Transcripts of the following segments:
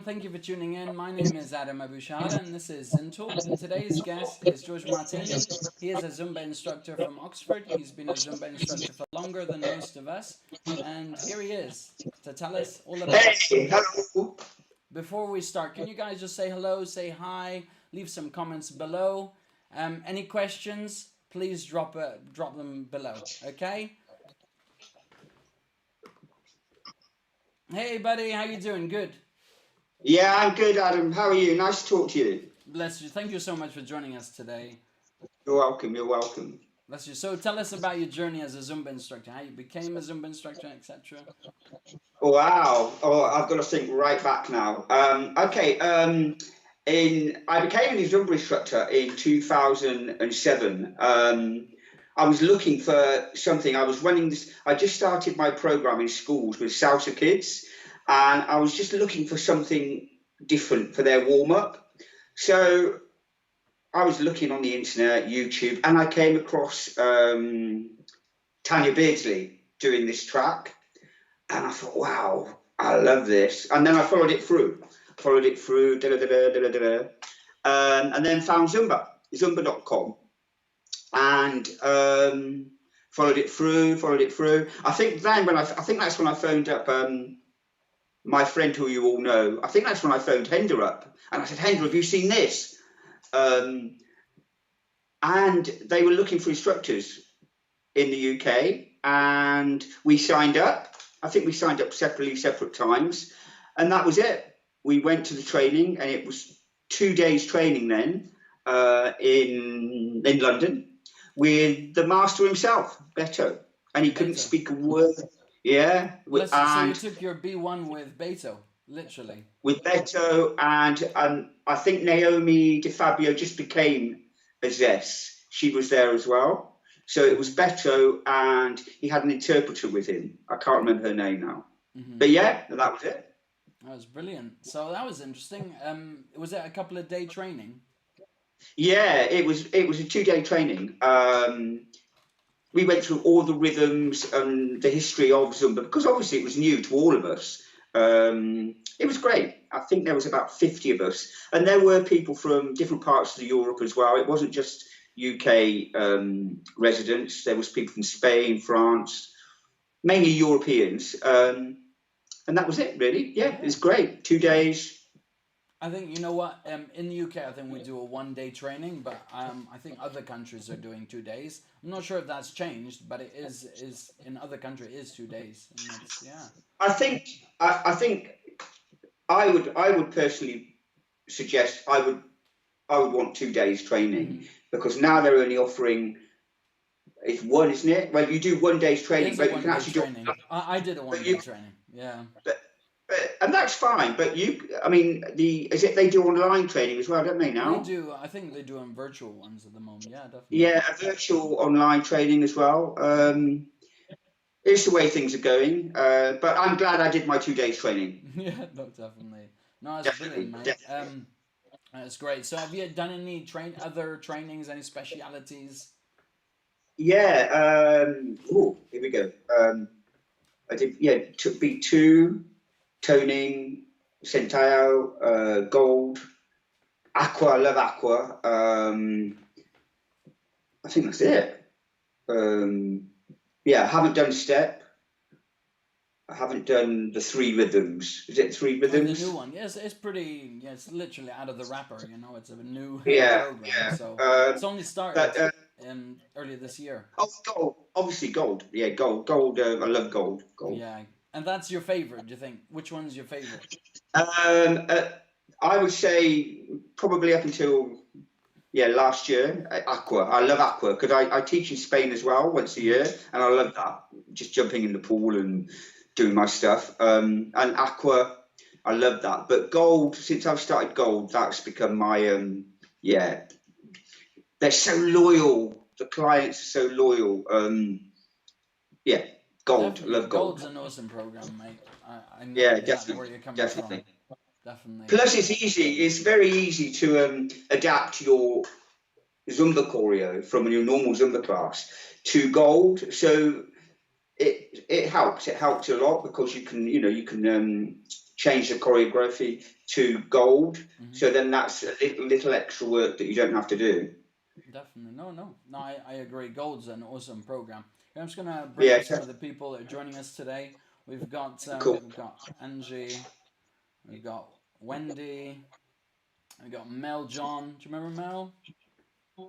Thank you for tuning in. My name is Adam Abushara and this is ZIN Talk. And today's guest is George Martini. He is a Zumba instructor from Oxford. He's been a Zumba instructor for longer than most of us. And here he is to tell us all about it. Hey, hello. Before we start, can you guys just say hello, say hi, leave some comments below. Any questions, please drop them below, okay? Hey buddy, how you doing? Good? Yeah, I'm good, Adam. How are you? Nice to talk to you. Bless you. Thank you so much for joining us today. You're welcome. You're welcome. Bless you. So tell us about your journey as a Zumba instructor, how you became a Zumba instructor, etc. Wow. Oh, I've got to think right back now. I became a Zumba instructor in 2007. I was looking for something. I was running this. I just started my program in schools with salsa kids. And I was just looking for something different for their warm-up. So I was looking on the internet, YouTube, and I came across Tanya Beardsley doing this track. And I thought, wow, I love this. And then I followed it through, and then found Zumba, Zumba.com. And followed it through. I think that's when I phoned up my friend who you all know. I think that's when I phoned Hender up and I said, Hender, have you seen this? And they were looking for instructors in the UK and we signed up. I think we signed up separate times, and that was it. We went to the training and it was 2 days training then in London with the master himself, Beto, and he couldn't speak a word. Yeah, so you took your B1 with Beto, literally. With Beto, and I think Naomi DeFabio just became a ZES. She was there as well. So it was Beto, and he had an interpreter with him. I can't remember her name now. Mm-hmm. But yeah, that was it. That was brilliant. So that was interesting. Was it a couple of day training? Yeah, it was a 2-day training. We went through all the rhythms and the history of Zumba, because obviously it was new to all of us. It was great. I think there was about 50 of us. And there were people from different parts of Europe as well. It wasn't just UK residents. There was people from Spain, France, mainly Europeans. And that was it, really. Yeah, it was great. 2 days. I think, you know what, in the UK, I think we do a 1-day training, but I think other countries are doing 2 days. I'm not sure if that's changed, but it is in other countries, it is 2 days. And that's, yeah. I think I would personally suggest I would want 2 days training, because now they're only offering, it's one, isn't it? Well, you do 1 day's training, but you can actually do. I did a 1-day training, yeah. And that's fine, but they do online training as well, don't they now? They do. I think they do on virtual ones at the moment. Yeah, definitely. Yeah, a virtual online training as well. It's the way things are going. But I'm glad I did my 2 days training. Yeah, no, definitely. No, it's brilliant, mate. That's great. So, have you done any other trainings, any specialities? Yeah. Here we go. I did. Yeah, took B2. Toning, Centao, Gold, Aqua, I love Aqua. I think that's it. Yeah, I haven't done step. I haven't done the 3 rhythms. Is it 3 Oh, the rhythms? new one. Yes, it's pretty. Yeah, it's literally out of the wrapper. You know, it's a new Yeah, program. yeah. So it's only started But earlier this year. oh, gold. Obviously, gold. Yeah, gold. Gold. I love gold. Gold. Yeah, and that's your favorite. Do you think? Which one's your favorite? I would say probably up until last year, aqua. I love aqua because I teach in Spain as well once a year, and I love that. Just jumping in the pool and doing my stuff. And aqua, I love that. But gold, since I've started gold, that's become my yeah. They're so loyal. The clients are so loyal. Yeah, gold. I Definitely, love gold. Gold's an awesome program, mate. I know Yeah, exactly where definitely, you're coming from. definitely. Definitely. Plus, it's easy. It's very easy to adapt your Zumba choreo from your normal Zumba class to gold. So it helps. It helps a lot because you can change the choreography to gold. Mm-hmm. So then that's a little extra work that you don't have to do. Definitely. No. I agree. Gold's an awesome program. I'm just gonna bring Yeah, up some of the people that are joining us today. cool. We've got Angie, we've got Wendy, we've got Mel John. Do you remember Mel?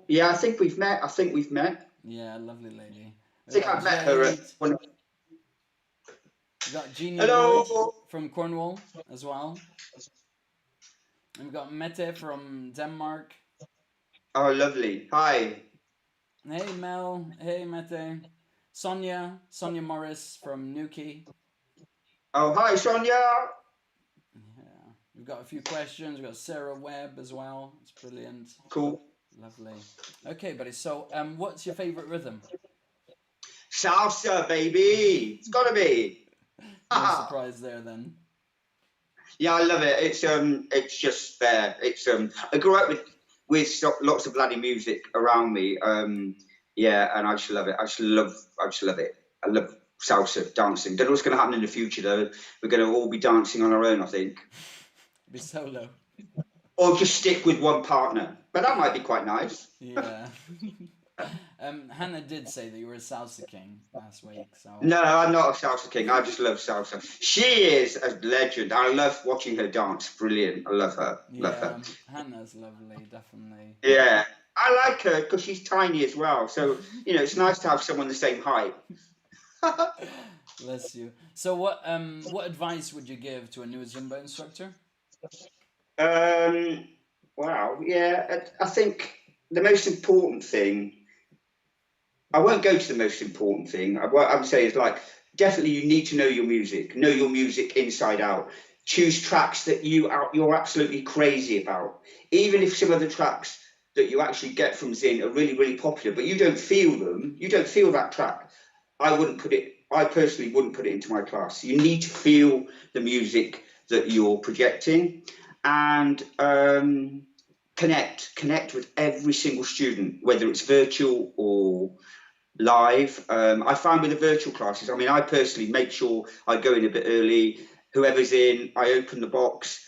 Yeah, I think we've met. I think we've met. Yeah, lovely lady. I We've think got I've met her at Jade. one. We've got Jeannie Lloyd Hello. from Cornwall as well. And we've got Mette from Denmark. Oh, lovely. Hi. Hey Mel. Hey Mette. Sonia Morris from Newquay. Oh, hi, Sonia. Yeah. We've got a few questions. We've got Sarah Webb as well. It's brilliant. Cool. Lovely. Okay, buddy. So, what's your favorite rhythm? Salsa, baby. It's gotta be. No surprise there, then. Yeah, I love it. It's just there. I grew up with lots of bloody music around me. Yeah, and I just love it. I just love it. I love salsa dancing. Don't know what's going to happen in the future though. We're going to all be dancing on our own, I think, Be solo. or just stick with one partner. But that might be quite nice. Yeah. Hannah did say that you were a salsa king last week, so. No, I'm not a salsa king. I just love salsa. She is a legend. I love watching her dance. Brilliant. I love her. Love her. Hannah's lovely, definitely. Yeah, I like her because she's tiny as well. So it's nice to have someone the same height. Bless you. So, what advice would you give to a new Zumba instructor? Wow. Yeah, I think the most important thing. I won't go to the most important thing. What I would say is definitely you need to know your music inside out. Choose tracks that you're absolutely crazy about. Even if some of the tracks that you actually get from ZIN are really, really popular, but you don't feel them, you don't feel that track, I personally wouldn't put it into my class. You need to feel the music that you're projecting and connect with every single student, whether it's virtual or live. I find with the virtual classes, I personally make sure I go in a bit early. Whoever's in, I open the box.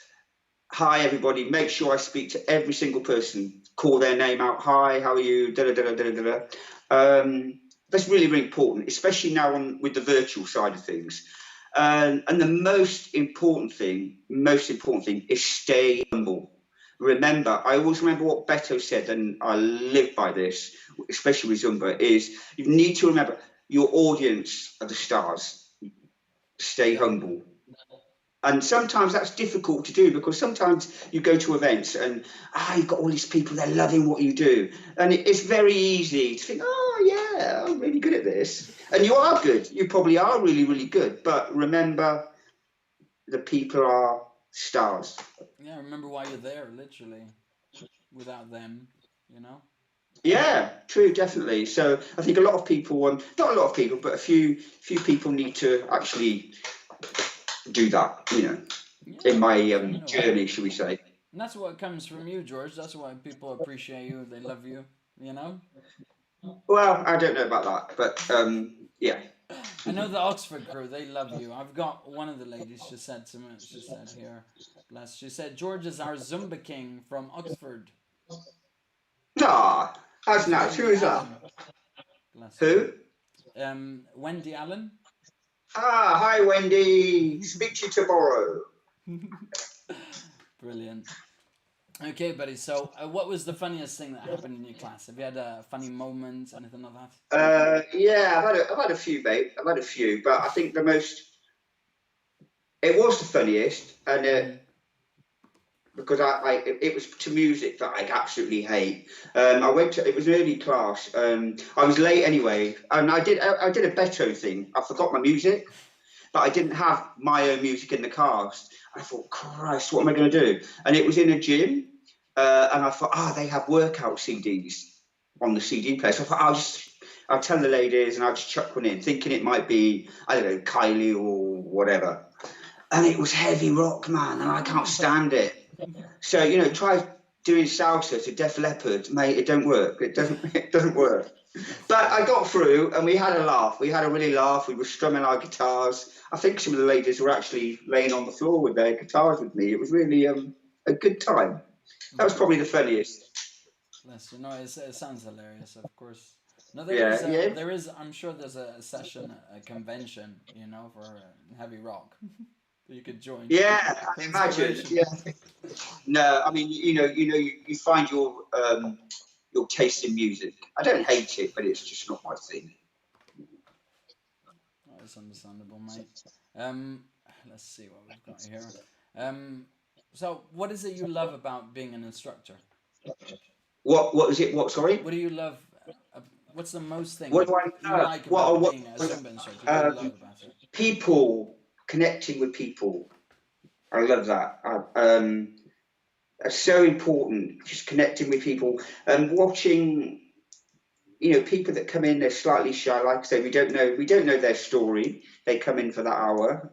Hi, everybody. Make sure I speak to every single person. Call their name out. Hi, how are you? That's really, really important, especially now with the virtual side of things. And the most important thing is stay humble. I always remember what Beto said, and I live by this, especially with Zumba, is you need to remember your audience are the stars. Stay humble. And sometimes that's difficult to do because sometimes you go to events and you've got all these people, they're loving what you do. And it's very easy to think, oh yeah, I'm really good at this. And you are good. You probably are really, really good. But remember, the people are stars. Yeah, remember why you're there, literally. Without them, Yeah, true, definitely. So I think a lot of people, not a lot of people, but a few people need to actually do that, in my journey, should we say. And that's what comes from you, George. That's why people appreciate you, they love you, Well, I don't know about that, but yeah. I know the Oxford crew, they love you. I've got one of the ladies, she said to me, she said here, bless, she said, George is our Zumba king from Oxford. Ah, that's nice. Who is that? Bless Who? you. Wendy Allen. Ah, hi Wendy. Speak to you tomorrow. Brilliant. Okay, buddy. So, what was the funniest thing that happened in your class? Have you had a funny moment, anything like that? Yeah, I've had a few, mate. I've had a few, but I think it was the funniest, and because it was to music that I absolutely hate. It was an early class. I was late anyway, and I did a Beto thing. I forgot my music, but I didn't have my own music in the cast. I thought, Christ, what am I going to do? And it was in a gym, and I thought, they have workout CDs on the CD player. So I thought, I'll tell the ladies, and I'll just chuck one in, thinking it might be, I don't know, Kylie or whatever. And it was heavy rock, man, and I can't stand it. So try doing salsa to Def Leppard, mate. It don't work. It doesn't work. But I got through, and we had a laugh. We had a really laugh. We were strumming our guitars. I think some of the ladies were actually laying on the floor with their guitars with me. It was really a good time. That was probably the funniest. Bless you. No, it sounds hilarious, of course. No, there is. I'm sure there's a session, a convention, for heavy rock. You could join. Yeah, I can imagine. Yeah. No, I mean, you find your taste in music. I don't hate it, but it's just not my thing. That's understandable, mate. Let's see what we've got here. So, what is it you love about being an instructor? What is it? What? Sorry. What do you love? What's the most thing what do I you like about being a Zumba instructor? What do you love about it? People, connecting with people. I love that. It's so important. Just connecting with people and watching. People that come in, they're slightly shy. Like I say, we don't know their story. They come in for that hour,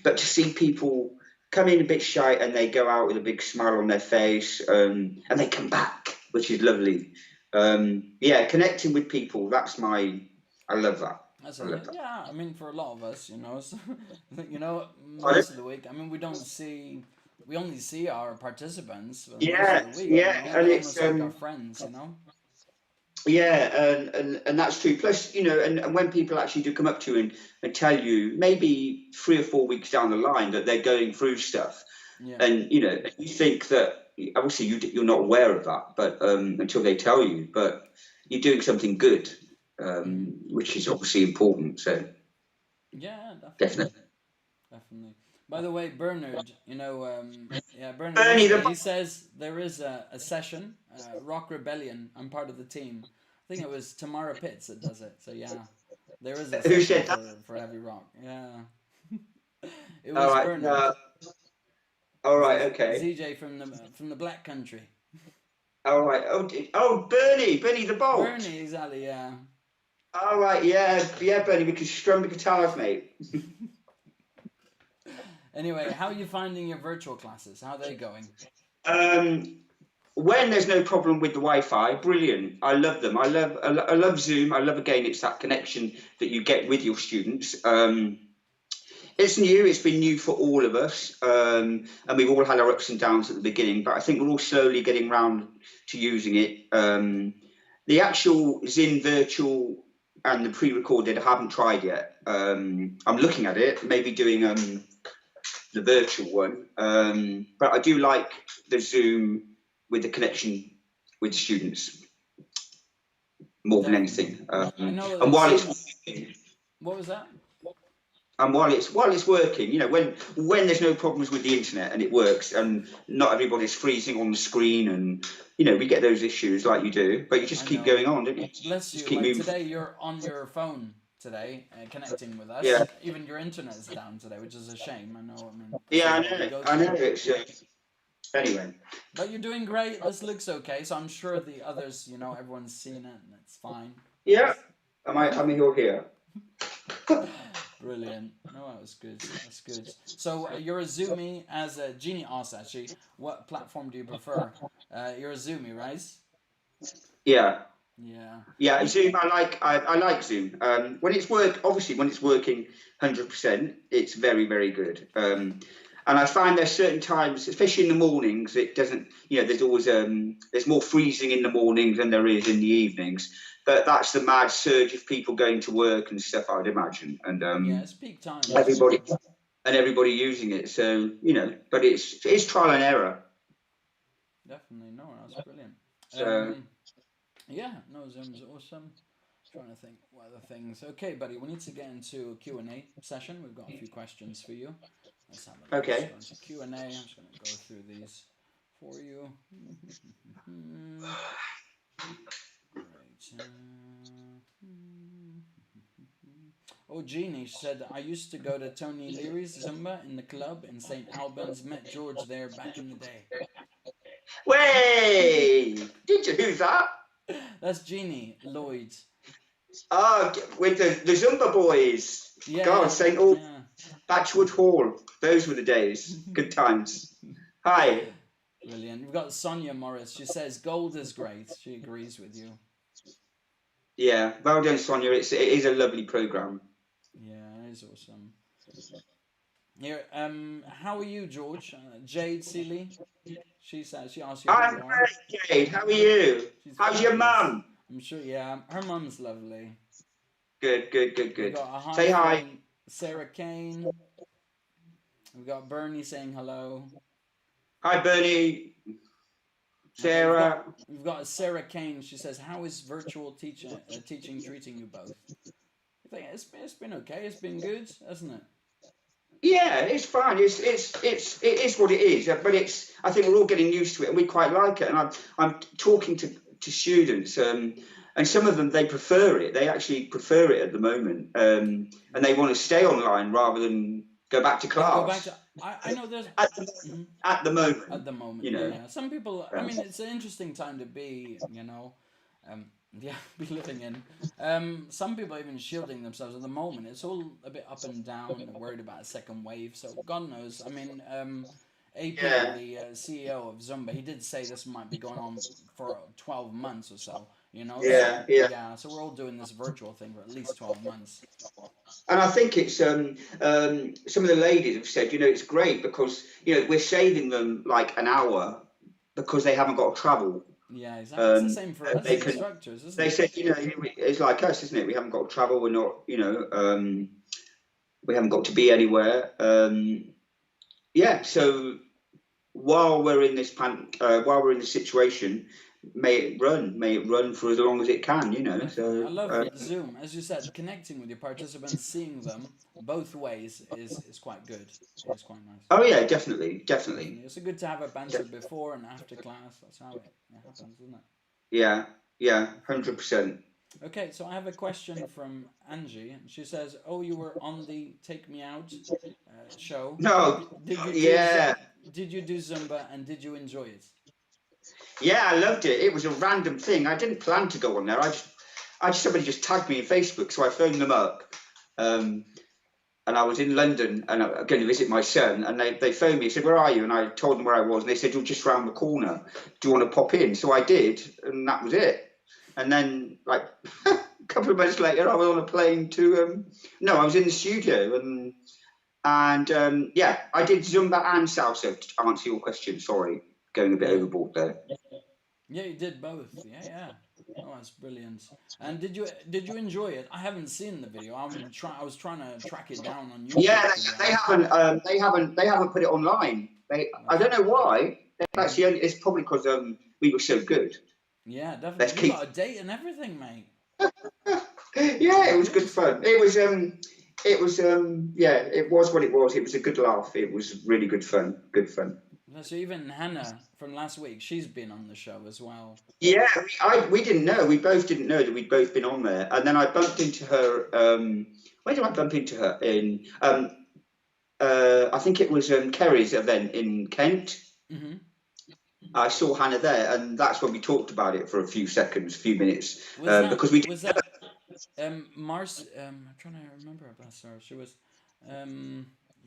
but to see people come in a bit shy and they go out with a big smile on their face, and they come back, which is lovely. Connecting with people. I love that. Yeah, I mean, for a lot of us, most of the week. I mean, we only see our participants. Most of the week, and it's like our friends, Yeah, and that's true. Plus, and when people actually do come up to you and tell you maybe 3 or 4 weeks down the line that they're going through stuff, and you think that obviously you're not aware of that, but until they tell you, but you're doing something good, which is obviously important. So yeah, definitely. By the way, Bernard, Bernard, he says there is a session, Rock Rebellion. I'm part of the team. I think it was Tamara Pitts that does it. So yeah, there is a session for heavy rock. Yeah, it was Bernard. All right, okay. ZJ from the Black Country. All right. Oh, Bernie the Bolt. Bernie, exactly. Yeah. All right. Yeah, Bernie. We can strum the guitars, mate. Anyway, how are you finding your virtual classes? How are they going? When there's no problem with the Wi-Fi, brilliant. I love them. I love Zoom. I love, again, it's that connection that you get with your students. It's new. It's been new for all of us, and we've all had our ups and downs at the beginning. But I think we're all slowly getting round to using it. The actual ZIN virtual and the pre-recorded, I haven't tried yet. I'm looking at it, maybe doing the virtual one, but I do like the Zoom with the connection with the students more than anything. And while it's what was that? And while it's working, when there's no problems with the internet and it works, and not everybody's freezing on the screen, and we get those issues like you do, but you just keep going on, don't you? Bless you. Keep moving. Today you're on your phone today, connecting with us. Yeah. Even your internet is down today, which is a shame. I know. Yeah, I know. It's anyway. But you're doing great. This looks okay. So I'm sure the others, everyone's seen it, and it's fine. Yeah. I'm here. Brilliant. No, that was good. That's good. So you're a Zoomie. As Jeannie asked, actually, what platform do you prefer? You're a Zoomie, right? Yeah. Yeah. Yeah, Zoom. I like Zoom. When it's working 100%, it's very, very good. And I find there's certain times, especially in the mornings, it doesn't. There's always there's more freezing in the mornings than there is in the evenings. but that's the mad surge of people going to work and stuff, I would imagine, and Yeah, it's peak times. everybody using it. So but it's trial and error. Definitely, no, that's brilliant. So yeah, no, Zoom's awesome. Trying to think what other things. Okay, buddy, we need to get into a Q&A session. We've got a few questions for you. Let's have a look. okay. Let's go into Q&A. I'm just going to go through these for you. Great. Oh, Jeannie said, I used to go to Tony Leary's Zumba in the club in St. Albans. Met George there back in the day. Way! Did you? Who's that? That's Jeannie Lloyd. Oh, with the Zumba boys. Yeah, God, St. Albans, yeah. Batchwood Hall. Those were the days. Good times. Hi. Brilliant. We've got Sonia Morris. She says gold is great. She agrees with you. Yeah, well done, Sonia. It is a lovely program. Yeah, it is awesome. Here, how are you, George? Jade Seeley. She says she asked you. I'm great, Jade. How are you? How's your mum? I'm sure. Yeah, her mum's lovely. Good. We've got a hi Say hi. from Sarah Kane. We've got Bernie saying hello. Hi, Bernie. Sarah. We've got Sarah Kane. She says, "How is virtual teaching treating you both?" I think it's been okay. It's been good, hasn't it? Yeah, it's fine. It is what it is. But I think we're all getting used to it, and we quite like it. And I'm talking to students, and some of them, they prefer it. They actually prefer it at the moment, and they want to stay online rather than go back to class. I know there's at the moment. At the moment, yeah. Some people. I mean, it's an interesting time to be. Be living in. Some people are even shielding themselves at the moment. It's all a bit up and down. They're worried about a second wave. So God knows. I mean, AP, the CEO of Zumba, he did say this might be going on for 12 months or so. Yeah. So we're all doing this virtual thing for at least 12 months. And I think it's some of the ladies have said, it's great because we're saving them like an hour because they haven't got to travel. Yeah, exactly. It's the same for us as instructors, isn't it? They said, it's like us, isn't it? We haven't got to travel. We're not, we haven't got to be anywhere. So while we're in this situation, may it run for as long as it can, So I love Zoom, as you said, connecting with your participants, seeing them both ways is quite good. It's quite nice. Oh yeah, definitely. It's good to have a banter before and after class. That's how it happens, isn't it? Yeah, 100%. Okay, so I have a question from Angie, and she says, "Oh, you were on the Take Me Out show. No. Did you do Zumba, and did you enjoy it?" Yeah, I loved it. It was a random thing. I didn't plan to go on there. Somebody just tagged me in Facebook, so I phoned them up. And I was in London, and I'm going to visit my son. And they phoned me. Said, "Where are you?" And I told them where I was, and they said, "You're just round the corner. Do you want to pop in?" So I did, and that was it. And then, like a couple of months later, I was on a plane to. No, I was in the studio, and I did Zumba and salsa. To answer your question, sorry. Going a bit overboard there. Yeah, you did both. Yeah. Oh, that's brilliant. And did you enjoy it? I haven't seen the video. I was trying to track it down on YouTube. Yeah, they haven't put it online. I don't know why. It's probably because we were so good. Yeah, definitely. You got a date and everything, mate. Yeah, it was good fun. It was what it was. It was a good laugh. It was really good fun. Good fun. So even Hannah from last week, she's been on the show as well. Yeah, we didn't know. We both didn't know that we'd both been on there. And then I bumped into her. Where did I bump into her? In I think it was Kerry's event in Kent. Mm-hmm. I saw Hannah there, and that's when we talked about it for a few minutes. Because we was that Mars. I'm trying to remember about her. She was.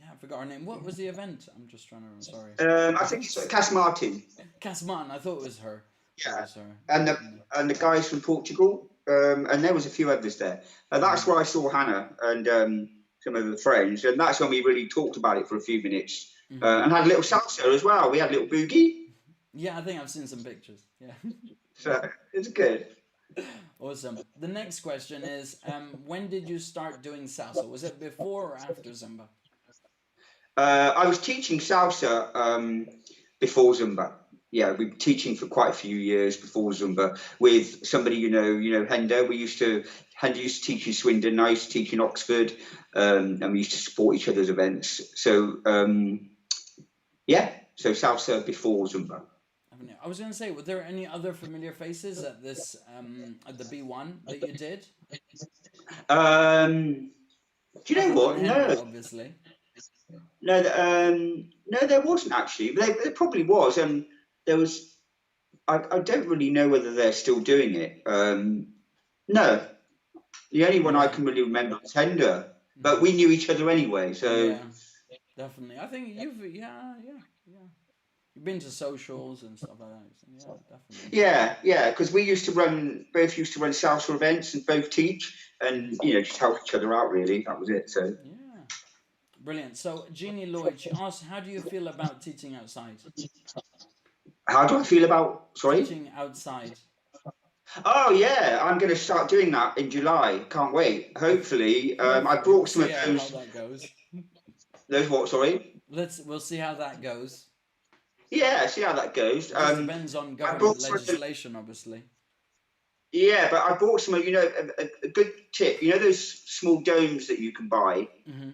I forgot her name. What was the event? I'm just trying to remember. Sorry. I think it's Cass Martin. Cass Martin. I thought it was her. Yeah. And the guys from Portugal. And there was a few others there. That's where I saw Hannah and some of the friends. And that's when we really talked about it for a few minutes. Mm-hmm. And had a little salsa as well. We had a little boogie. Yeah, I think I've seen some pictures. Yeah. So it's good. Awesome. The next question is, when did you start doing salsa? Was it before or after Zumba? I was teaching salsa before Zumba. Yeah, we've been teaching for quite a few years before Zumba with somebody Henda. Henda used to teach in Swindon, I used to teach in Oxford, and we used to support each other's events. So yeah, so salsa before Zumba. I was going to say, were there any other familiar faces at this at the B1 that you did? Do you know Other than what? Henda, No, obviously. no, no, there wasn't actually. There probably was, and there was. I don't really know whether they're still doing it. No, the only one I Yeah. can really remember is Hender, but we knew each other anyway. So Yeah, definitely. I think yeah. You've been to socials and stuff like that. So yeah, definitely. yeah, because we both used to run salsa events and both teach, and just help each other out. Really, that was it. So Yeah, brilliant. So Jeannie Lloyd, she asked, how do you feel about teaching outside? how do I feel about? Sorry. Teaching outside. Oh yeah, I'm going to start doing that in July. Can't wait. Hopefully, I Hopefully, we'll brought some see of how that goes. those. What? Sorry. We'll see how that goes. Yeah, see how that goes. It just depends on I brought government some of the, legislation, obviously. yeah, but I bought some. A good tip. You know those small domes that you can buy. Mm-hmm.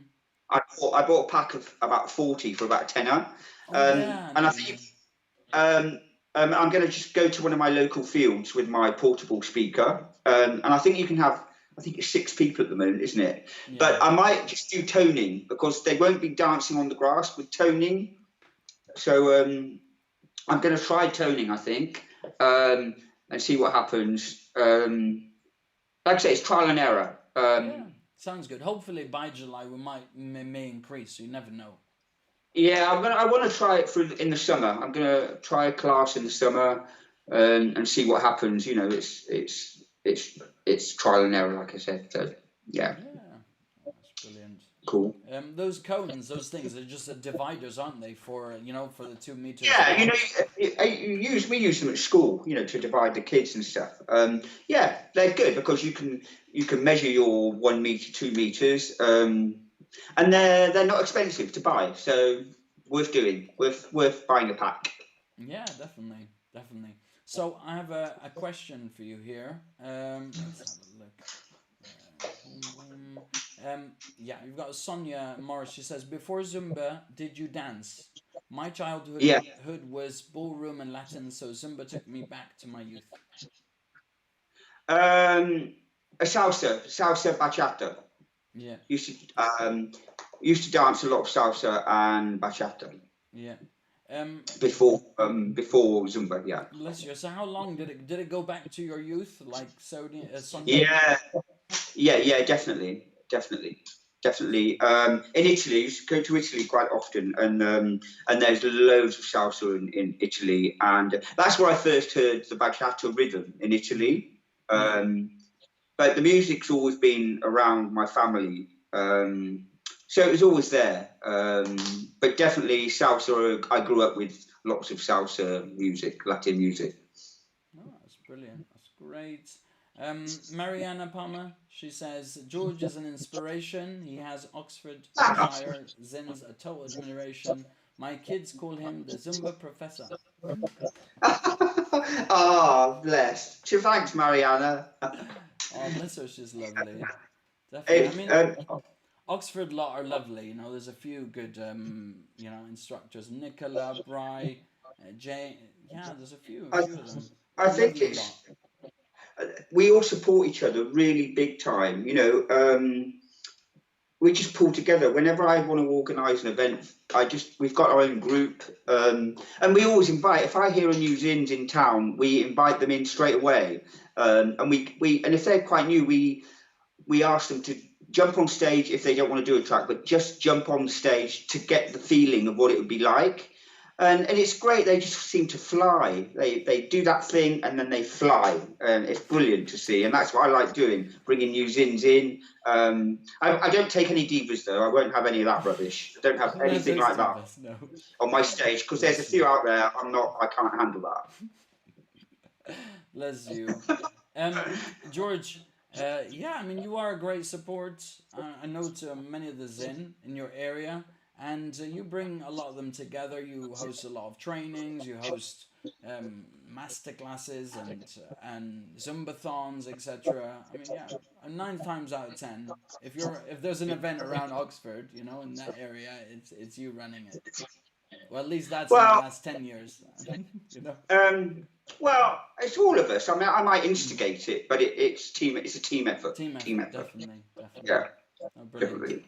I bought a pack of about 40 for about a tenner. Oh yeah, And I think definitely. I'm going to just go to one of my local fields with my portable speaker, and I think you can have. I think it's 6 people at the moment, isn't it? Yeah. But I might just do toning because they won't be dancing on the grass with toning. So I'm going to try toning, I think, and see what happens. Like I say, it's trial and error. Yeah, sounds good. Hopefully by July we may increase. So you never know. Yeah, I want to try it in the summer. I'm going to try a class in the summer and see what happens. It's trial and error, like I said. So yeah, Yeah, that's brilliant. cool. Those cones, those things, are just dividers, aren't they? For for the 2 meters. Yeah, we use them at school, to divide the kids and stuff. Yeah, they're good because you can measure your 1 meter, 2 meters, and they're not expensive to buy, so worth buying a pack. Yeah, definitely. So I have a question for you here. Let's have a look. Yeah, you've got Sonia Morris. She says, before Zumba, did you dance? My childhood Yeah. was ballroom and Latin, so Zumba took me back to my youth. A salsa bachata. Yeah. Used to dance a lot of salsa and bachata. Yeah. Before Zumba, yeah. Bless you. So how long did it go back to your youth, like Sonia? Yeah, definitely. In Italy, I used to go to Italy quite often, and there's loads of salsa in Italy, and that's where I first heard the bachata rhythm in Italy. But the music's always been around my family, so it was always there. But definitely salsa. I grew up with lots of salsa music, Latin music. Oh, that's brilliant. That's great. Mariana Palmer, she says, George is an inspiration. He has Oxfordshire ZIN's a total admiration. My kids call him the Zumba professor. Oh, bless. Thanks, Mariana. Oh, bless her, she's lovely. Definitely. I mean, Oxford lot are lovely. There's a few good, instructors. Nicola, Bry, Jane. Yeah, there's a few of them. I think we all support each other really big time. We just pull together. Whenever I want to organise an event, we've got our own group, and we always invite. If I hear a new ZIN's in town, we invite them in straight away, and and if they're quite new, we ask them to jump on stage if they don't want to do a track, but just jump on stage to get the feeling of what it would be like. And it's great. They just seem to fly. They do that thing and then they fly. And it's brilliant to see. And that's what I like doing, bringing new ZINs in. I don't take any divas, though. I won't have any of that rubbish. I don't have anything like that on my stage because there's a few out there. I can't handle that. Bless you. George, yeah, I mean, you are a great support. I know to many of the ZIN in your area, and you bring a lot of them together. You host a lot of trainings. You host master classes and Zumbathons, etc. I mean, yeah, 9 times out of 10, if there's an event around Oxford, you know, in that area, it's you running it. Well, at least that's in the Well, last 10 years, you know. well, it's all of us. I mean, I might instigate it, but it's team. It's a team effort. Team Team effort, effort. definitely, definitely. Yeah, Oh, brilliant. definitely.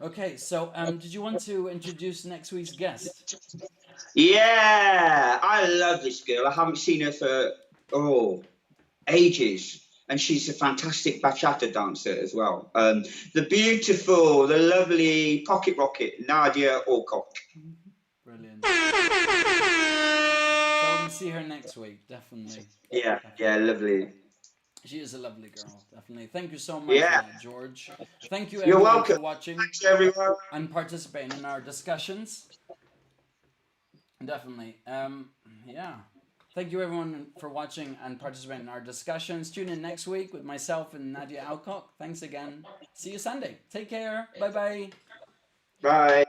Okay, so did you want to introduce next week's guest? Yeah, I love this girl. I haven't seen her for ages, and she's a fantastic bachata dancer as well. The beautiful, the lovely pocket rocket, Nadia Alcock. Brilliant. So we'll see her next week, definitely. Yeah, yeah, Definitely. lovely. She is a lovely girl, definitely. Thank you so much for Yeah, that, George. Thank you you're everyone for welcome. watching Thanks, everyone. and participating in our discussions. Definitely. Yeah. Thank you everyone for watching and participating in our discussions. Tune in next week with myself and Nadia Alcock. Thanks again. See you Sunday. Take care. Bye bye. Bye.